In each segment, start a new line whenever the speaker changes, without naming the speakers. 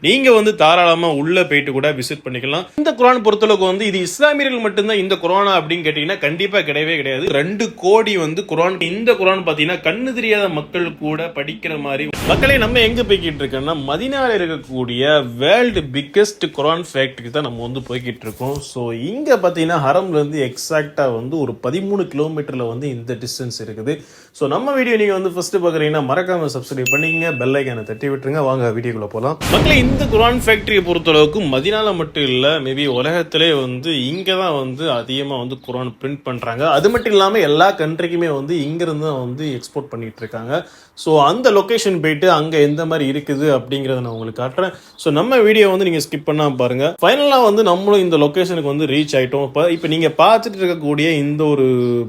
நீங்க வந்து தாராளமா உள்ள போயிட்டு கூட விசிட் பண்ணிக்கலாம். இந்த குர்ஆன் பொறுத்தளவுக்கு வந்து இது இஸ்லாமியர்கள் மட்டும்தான் இந்த குர்ஆனா அப்படின்னு கேட்டீங்கன்னா கண்டிப்பா கிடையவே கிடையாது. 2 கோடி வந்து குர்ஆன். இந்த குர்ஆன் பாத்தீங்கன்னா கண்ணு தெரியாத மக்கள் கூட படிக்கிற மாதிரி. மக்களே, நம்ம எங்க போய்கிட்டு இருக்கோம்னா மதீனால இருக்கக்கூடிய வேர்ல்டு பிக்கெஸ்ட் குர்ஆன் ஃபேக்டரிக்கு தான் நம்ம வந்து போய்கிட்டு இருக்கோம். ஸோ இங்க பாத்தீங்கன்னா ஹரம்ல இருந்து எக்ஸாக்டா வந்து ஒரு 13 கிலோமீட்டர்ல வந்து இந்த டிஸ்டன்ஸ் இருக்குது. ஸோ நம்ம வீடியோ நீங்க வந்து ஃபர்ஸ்ட் பாக்குறீங்கன்னா மறக்காம சப்ஸ்கிரைப் பண்ணிக்கங்க, பெல் ஐகானை தட்டி விட்டுருங்க. வாங்க வீடியோக்குள்ள போலாம். மக்களே, இந்த குர்ஆன் ஃபேக்டரியை பொறுத்தளவுக்கு மதீனால மட்டும் இல்ல, மேபி உலகத்திலே வந்து இங்க தான் வந்து அதிகமா வந்து குர்ஆன் பிரிண்ட் பண்றாங்க. அது மட்டும் இல்லாம எல்லா கண்ட்ரிக்குமே வந்து இங்க இருந்து தான் வந்து எக்ஸ்போர்ட் பண்ணிட்டு இருக்காங்க. ஸோ அந்த லொகேஷன் போயிட்டு அங்க எந்த மாதிரி இருக்குது அப்படிங்கறத நான் உங்களுக்கு காட்டுறேன். ஸோ நம்ம வீடியோ வந்து நீங்க ஸ்கிப் பண்ணாம பாருங்க. ஃபைனலா வந்து நம்மளும் இந்த லொகேஷனுக்கு வந்து ரீச் ஆயிட்டோம். இப்போ நீங்க பார்த்துட்டு இருக்கக்கூடிய இந்த ஒரு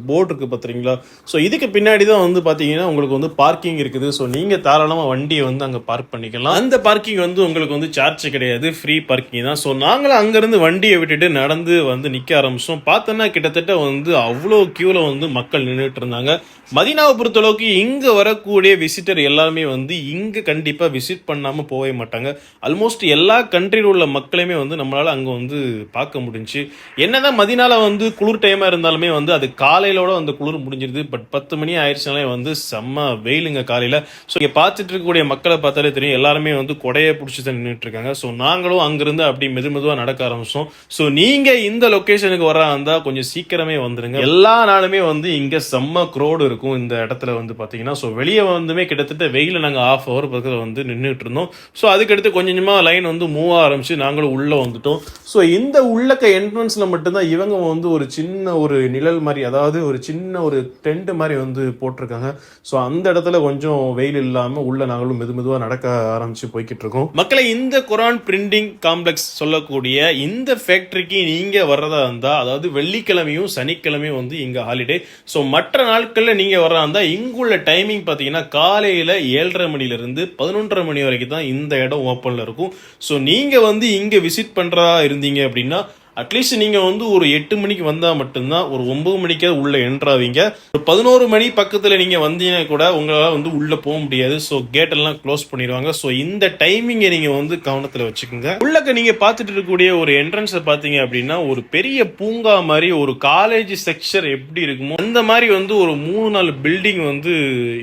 போர்டு இருக்கு பாத்தீங்களா? ஸோ இதுக்கு பின்னாடி தான் வந்து பாத்தீங்கன்னா உங்களுக்கு வந்து பார்க்கிங் இருக்குது. ஸோ நீங்க தாராளமா வண்டியை வந்து அங்க பார்க் பண்ணிக்கலாம். அந்த பார்க்கிங் வந்து உங்களுக்கு வந்து சார்ஜ் கிடையாது, ஃப்ரீ பார்க்கிங் தான். ஸோ நாங்களும் அங்கிருந்து வண்டியை விட்டுட்டு நடந்து வந்து நிக்க ஆரம்பிச்சோம். பார்த்தோன்னா கிட்டத்தட்ட வந்து அவ்வளோ கியூல வந்து மக்கள் நின்றுட்டு இருந்தாங்க. மதீனாவை பொறுத்தளவுக்கு இங்க வரக்கூடிய விசிட்டர் எல்லாருமே வந்து இங்க கண்டிப்பா விசிட் பண்ணாம போகவே மாட்டாங்க. ஆல்மோஸ்ட் எல்லா கண்ட்ரியில் உள்ள மக்களையுமே வந்து நம்மளால அங்க வந்து பார்க்க முடிஞ்சு. என்னதான் மதீனால வந்து குளிர் டைமா இருந்தாலுமே வந்து அது காலையிலோட அந்த குளிர் முடிஞ்சிருது. பட் 10 மணி ஆயிடுச்சுனாலே வந்து செம்ம வெயிலுங்க காலையில. ஸோ இங்க பார்த்துட்டு இருக்கக்கூடிய மக்களை பார்த்தாலே தெரியும், எல்லாருமே வந்து கொடையை பிடிச்சி தான் நின்றுட்டு இருக்காங்க. ஸோ நாங்களும் அங்கிருந்து அப்படி மெதுவாக நடக்க ஆரம்பிச்சோம். ஸோ நீங்க இந்த லொகேஷனுக்கு வர இருந்தா கொஞ்சம் சீக்கிரமே வந்துருங்க. எல்லா நாளுமே வந்து இங்க செம்ம க்ரௌட் இருக்கும் இந்த இடத்துல வந்து பாத்தீங்கன்னா. ஸோ வெளியே வந்துமே கிட்டத்தட்ட வெயில நாங்கள் ½ ஹவர் பக்கத்தில் வந்து நின்றுட்டு இருந்தோம். ஸோ அதுக்கடுத்து கொஞ்சமா லைன் வந்து மூவ் ஆரம்பிச்சு நாங்களும் உள்ள வந்துட்டோம். ஸோ இந்த உள்ளக்க என்ட்ரன்ஸ்ல மட்டும்தான் இவங்க வந்து ஒரு சின்ன ஒரு நிழல் மாதிரி, அதாவது ஒரு சின்ன ஒரு டென்ட் மாதிரி வந்து போட்டிருக்காங்க. ஸோ அந்த இடத்துல கொஞ்சம் வெயில் இல்லாம உள்ள நாங்களும் மெதுவாக நடக்க ஆரம்பிச்சு போய்கிட்டு இருக்கோம். மக்களை, இந்த குர்ஆன் பிரிண்டிங் காம்ப்ளெக்ஸ் சொல்லக்கூடிய இந்த ஃபேக்டரிக்கு நீங்க வர்றதா இருந்தா, அதாவது வெள்ளிக்கிழமையும் சனிக்கிழமையும் வந்து இங்க ஹாலிடே. ஸோ மற்ற நாட்கள்ல நீங்க வர்றதா இருந்தா இங்குள்ள டைமிங் பாத்தீங்கன்னா காலையில 7:30 மணில இருந்து 11:30 மணி வரைக்கும் தான் இந்த இடம் ஓப்பன்ல இருக்கும். ஸோ நீங்க வந்து இங்க விசிட் பண்றதா இருந்தீங்க அப்படின்னா அட்லீஸ்ட் நீங்க வந்து ஒரு 8 மணிக்கு வந்தா மட்டும்தான் ஒரு 9 மணிக்கே உள்ள என்ட்ராவீங்க. ஒரு 11 மணி பக்கத்துல நீங்க வந்தீங்கன்னா கூட உங்களால வந்து உள்ள போக முடியாது. ஸோ கேட் எல்லாம் க்ளோஸ் பண்ணிடுவாங்க. ஸோ இந்த டைமிங்கை நீங்க வந்து கவனத்துல வச்சுக்கோங்க. உள்ளக்க நீங்க பார்த்துட்டு இருக்கக்கூடிய ஒரு என்ட்ரன்ஸை பாத்தீங்க அப்படின்னா ஒரு பெரிய பூங்கா மாதிரி, ஒரு காலேஜ் செக்ஷன் எப்படி இருக்குமோ அந்த மாதிரி வந்து ஒரு 3-4 பில்டிங் வந்து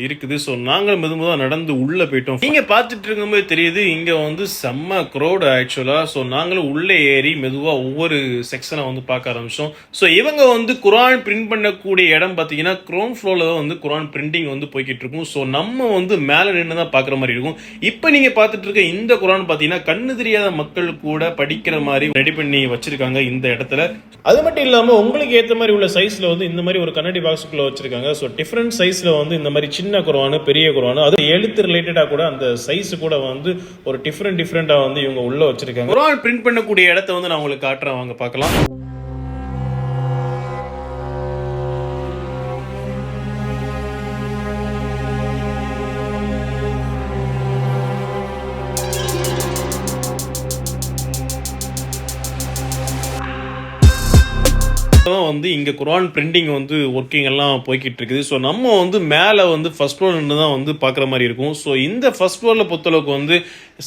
இருக்குது. ஸோ நாங்கள் மெதுவாக நடந்து உள்ள போயிட்டோம். நீங்க பார்த்துட்டு இருக்கும்போது தெரியுது இங்க வந்து செம்ம க்ரௌட் ஆக்சுவலா. ஸோ நாங்களும் உள்ளே ஏறி மெதுவா ஒவ்வொரு செக்ஷனை வந்து பார்க்க ஆரம்பிச்சோம். ஸோ இவங்க வந்து குர்ஆன் பிரிண்ட் பண்ணக்கூடிய இடம் பார்த்தீங்கன்னா கிரவுண்ட் ஃப்ளோர்ல தான் வந்து குர்ஆன் பிரிண்டிங் வந்து போய்கிட்டு இருக்கும். ஸோ நம்ம வந்து மேலே நின்று தான் பார்க்குற மாதிரி இருக்கும். இப்போ நீங்க பார்த்துட்டு இருக்க இந்த குர்ஆன் பார்த்தீங்கன்னா கண்ணு தெரியாத மக்கள் கூட படிக்கிற மாதிரி ரெடி பண்ணி வச்சிருக்காங்க இந்த இடத்துல. அது மட்டும் இல்லாமல் உங்களுக்கு ஏற்ற மாதிரி உள்ள சைஸ்ல வந்து இந்த மாதிரி ஒரு கண்ணாடி பாக்ஸுக்குள்ள வச்சிருக்காங்க. ஸோ டிஃப்ரெண்ட் சைஸ்ல வந்து இந்த மாதிரி சின்ன குர்ஆன், பெரிய குர்ஆன், அது எழுத்து ரிலேட்டடா கூட அந்த சைஸ் கூட வந்து ஒரு டிஃப்ரெண்டா வந்து இவங்க உள்ள வச்சிருக்காங்க. குர்ஆன் பிரிண்ட் பண்ணக்கூடிய இடத்த வந்து நான் உங்களுக்கு காட்டுறேன், வாங்க பார்க்கலாம். வந்து இங்க குர்ஆன் பிரிண்டிங் வந்து ஒர்க்கிங் எல்லாம் போய்கிட்டு இருக்குது. ஸோ நம்ம வந்து மேலே வந்து ஃபர்ஸ்ட் ஃப்ளோர் நின்று தான் வந்து பார்க்குற மாதிரி இருக்கும். ஸோ இந்த ஃபர்ஸ்ட் ஃப்ளோரில் பொறுத்தளவுக்கு வந்து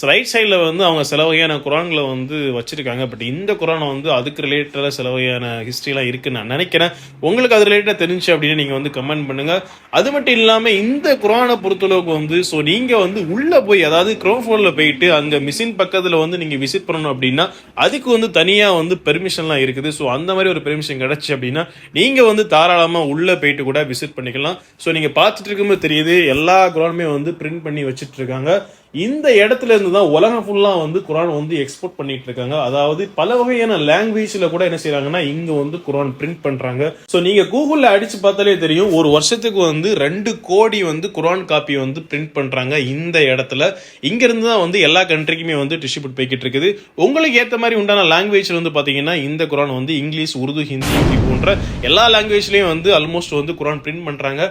ரைட் சைடில் வந்து அவங்க சில வகையான குர்ஆன்களை வந்து வச்சிருக்காங்க. பட் இந்த குர்ஆனை வந்து அதுக்கு ரிலேட்டடாக சில வகையான ஹிஸ்ட்ரிலாம் இருக்குன்னு நான் நினைக்கிறேன். உங்களுக்கு அது ரிலேட்டடாக தெரிஞ்சு அப்படின்னு நீங்கள் வந்து கமெண்ட் பண்ணுங்க. அது மட்டும் இல்லாமல் இந்த குர்ஆனை பொறுத்தளவுக்கு வந்து ஸோ நீங்கள் வந்து உள்ளே போய், அதாவது கிரவுண்ட் ஃப்ளோரில் போயிட்டு அங்கே மிஷின் பக்கத்தில் வந்து நீங்கள் விசிட் பண்ணணும் அப்படின்னா அதுக்கு வந்து தனியாக வந்து பெர்மிஷன்லாம் இருக்குது. ஸோ அந்த மாதிரி ஒரு பெர்மிஷன் கிடைச்சு அப்படின்னா நீங்க வந்து தாராளமா உள்ள போயிட்டு கூட விசிட் பண்ணிக்கலாம். ஸோ நீங்க பார்த்துட்டு இருக்கும்போது தெரியுது எல்லா குர்ஆனுமே வந்து பிரிண்ட் பண்ணி வச்சுட்டு இருக்காங்க. இந்த இடத்துல இருந்து தான் உலகம் ஃபுல்லா வந்து குர்ஆன் வந்து எக்ஸ்போர்ட் பண்ணிட்டு இருக்காங்க. அதாவது பல வகையான லாங்குவேஜ்ல கூட என்ன செய்யறாங்கன்னா இங்க வந்து குர்ஆன் பிரிண்ட் பண்றாங்க. ஸோ நீங்க கூகுள்ல அடிச்சு பார்த்தாலே தெரியும், ஒரு வருஷத்துக்கு வந்து 2 கோடி வந்து குர்ஆன் காப்பி வந்து பிரிண்ட் பண்றாங்க இந்த இடத்துல. இங்க இருந்து தான் வந்து எல்லா கண்ட்ரிக்குமே வந்து டிஸ்ட்ரிபியூட் போய்கிட்டு இருக்குது. உங்களுக்கு ஏற்ற மாதிரி உண்டான லாங்குவேஜ்ல வந்து பாத்தீங்கன்னா இந்த குர்ஆன் வந்து இங்கிலீஷ், உருது, ஹிந்தி போன்ற எல்லா லாங்குவேஜ்லயும் வந்து ஆல்மோஸ்ட் வந்து குர்ஆன் பிரிண்ட் பண்றாங்க.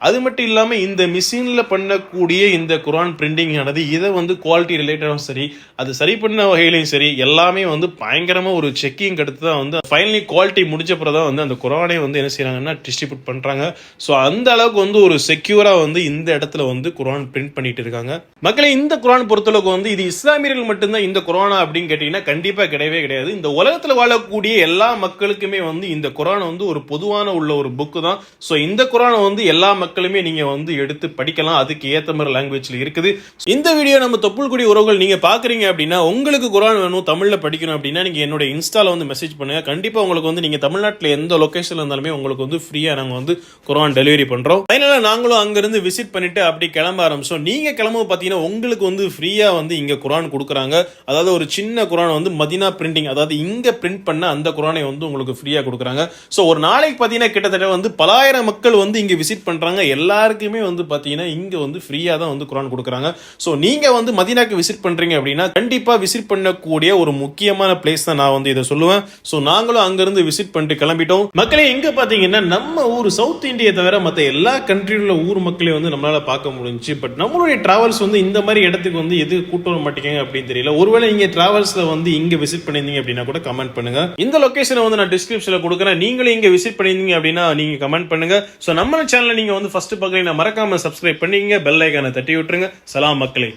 அது மட்டும் இல்லாம இந்த மிஷின்ல பண்ணக்கூடிய இந்த குரான் பிரிண்டிங் ஆனது இதை வந்து குவாலிட்டி ரிலேட்டடும் சரி, அது சரி பண்ண வகையிலையும் சரி, எல்லாமே வந்து பயங்கரமா ஒரு செக்கிங் எடுத்து தான் வந்து ஃபைனலி குவாலிட்டி முடிஞ்ச பிறகு தான் வந்து அந்த குரானை வந்து என்ன செய்யறாங்கன்னா டிஸ்ட்ரிபியூட் பண்றாங்க. ஸோ அந்த அளவுக்கு வந்து ஒரு செக்யூரா வந்து இந்த இடத்துல வந்து குரான் பிரிண்ட் பண்ணிட்டு இருக்காங்க. மக்களே, இந்த குரான் பொறுத்தளவுக்கு வந்து இது இஸ்லாமியர்கள் மட்டும்தான் இந்த குரானா அப்படின்னு கேட்டீங்கன்னா கண்டிப்பா கிடையவே கிடையாது. இந்த உலகத்துல வாழக்கூடிய எல்லா மக்களுக்குமே வந்து இந்த குரான் வந்து ஒரு பொதுவான உள்ள ஒரு புக்கு தான். ஸோ இந்த குரானை வந்து எல்லா மக்களுமே நீங்க வந்து எடுத்து படிக்கலாம். அதுக்கு ஏத்த மாதிரி லாங்குவேஜ்ல இருக்குது. இந்த வீடியோ நம்ம தொப்புள்குடி உறவுகள் நீங்க பாக்குறீங்க அப்படின்னா, உங்களுக்கு குரான் வேணும், தமிழ்ல படிக்கணும் அப்படின்னா நீங்க என்னோட இன்ஸ்டால வந்து மெசேஜ் பண்ணுங்க. கண்டிப்பா உங்களுக்கு வந்து நீங்க தமிழ்நாட்டில் எந்த லொகேஷன்ல இருந்தாலுமே உங்களுக்கு வந்து ஃப்ரீயா நாங்க வந்து குரான் டெலிவரி பண்றோம். ஃபைனலா நாங்களும் அங்கிருந்து விசிட் பண்ணிட்டு அப்படி கிளம்ப ஆரம்பிச்சோம். நீங்க கிளம்ப பாத்தீங்கன்னா உங்களுக்கு வந்து ஃப்ரீயா வந்து இங்க குரான் கொடுக்குறாங்க. அதாவது ஒரு சின்ன குரான் வந்து மதீனா பிரிண்டிங், அதாவது இங்க பிரிண்ட் பண்ண அந்த குரானை வந்து உங்களுக்கு ஃப்ரீயா கொடுக்குறாங்க. ஸோ ஒரு நாளைக்கு பாத்தீங்கன்னா கிட்டத்தட்ட வந்து பலாயிரம் மக்கள் வந்து இங்க விசிட் பண்றாங்க. எல்லாருக்குமே வந்து பாத்தீங்கன்னா இங்க வந்து ஃப்ரீயா தான் வந்து குரான் கொடுக்குறாங்க. ஸோ நீங்க வந்து மதீனாக்கு விசிட் பண்றீங்க அப்படின்னா கண்டிப்பா விசிட் பண்ணக்கூடிய ஒரு முக்கியமான பிளேஸ் தான் நான் வந்து இதை சொல்லுவேன். ஸோ நாங்களும் அங்கிருந்து விசிட் பண்ணிட்டு கிளம்பிட்டோம். மக்களே, எங்க பாத்தீங்கன்னா நம்ம ஊர் சவுத் இந்தியா தவிர மற்ற எல்லா கண்ட்ரியில ஊர் மக்களையும் வந்து நம்மளால பார்க்க முடிஞ்சு. பட் நம்மளுடைய டிராவல்ஸ் வந்து இந்த மாதிரி இடத்துக்கு வந்து எது கூட்டு வர மாட்டேங்க அப்படின்னு தெரியல. ஒருவேளை நீங்க டிராவல்ஸ்ல வந்து இங்க விசிட் பண்ணிருந்தீங்க அப்படின்னா கூட கமெண்ட் பண்ணுங்க. இந்த லொகேஷனை வந்து நான் டிஸ்கிரிப்ஷன்ல கொடுக்குறேன். நீங்களும் இங்க விசிட் பண்ணிருந்தீங்க அப்படின்னா நீங்க கமெண்ட் பண்ணுங்க. ஸோ நம்ம சேனலை நீங்க வந்து ஃபர்ஸ்ட் பார்க்கறீங்கன்னா மறக்காம சப்ஸ்கிரைப் பண்ணிங்க, பெல் ஐகானை தட்டி விட்டுருங்க. சலாம் மக்களே.